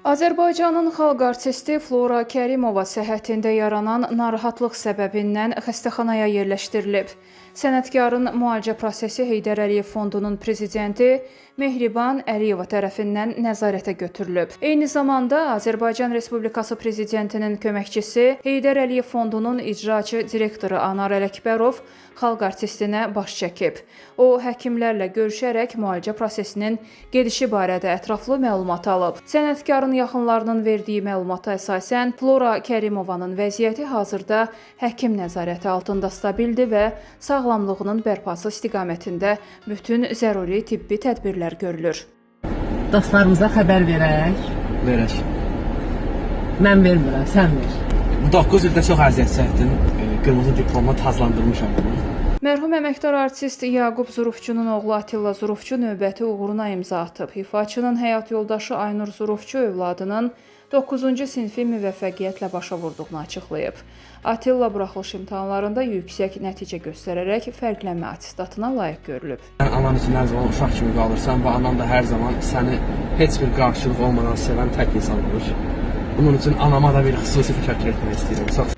Azərbaycanın xalq artisti Flora Kərimova səhhətində yaranan narahatlıq səbəbindən xəstəxanaya yerləşdirilib. Sənətkarın müalicə prosesi Heydər Əliyev Fondunun prezidenti Mehriban Əliyeva tərəfindən nəzarətə götürülüb. Eyni zamanda Azərbaycan Respublikası prezidentinin köməkçisi Heydər Əliyev Fondunun icraçı direktoru Anar Ələkbərov xalq artistinə baş çəkib. O, həkimlərlə görüşərək müalicə prosesinin gedişi barədə ətraflı məlumat alıb. Sənətkarın yaxınlarının verdiyi məlumata əsasən Flora Kərimovanın vəziyyəti hazırda həkim nəzarəti altında stabildir və sağlamlığının bərpası istiqamətində bütün zəruri tibbi tədbirlər görülür. Dostlarımıza xəbər verək. Verək. Mən vermirəm, sən ver. Bu 9 ildə çox əziyyət çəkdim. Qırmızı diplomla tazlandırmışam bunu. Mərhum əməkdar artist Yaqub Zurufçunun oğlu Atilla Zurufçu növbəti uğuruna imza atıb. İfaçının həyat yoldaşı Aynur Zurufçu övladının 9-cu sinfi müvəffəqiyyətlə başa vurduğunu açıqlayıb. Atilla buraxılış imtahanlarında yüksək nəticə göstərərək fərqlənmə attestatına layiq görülüb. Anan üçün hər zaman uşaq kimi qalırsan və anan da hər zaman səni heç bir qarşılıq olmadan sevən tək insan olur. Bunun üçün anama da bir xüsusi təşəkkür etmək istəyirəm.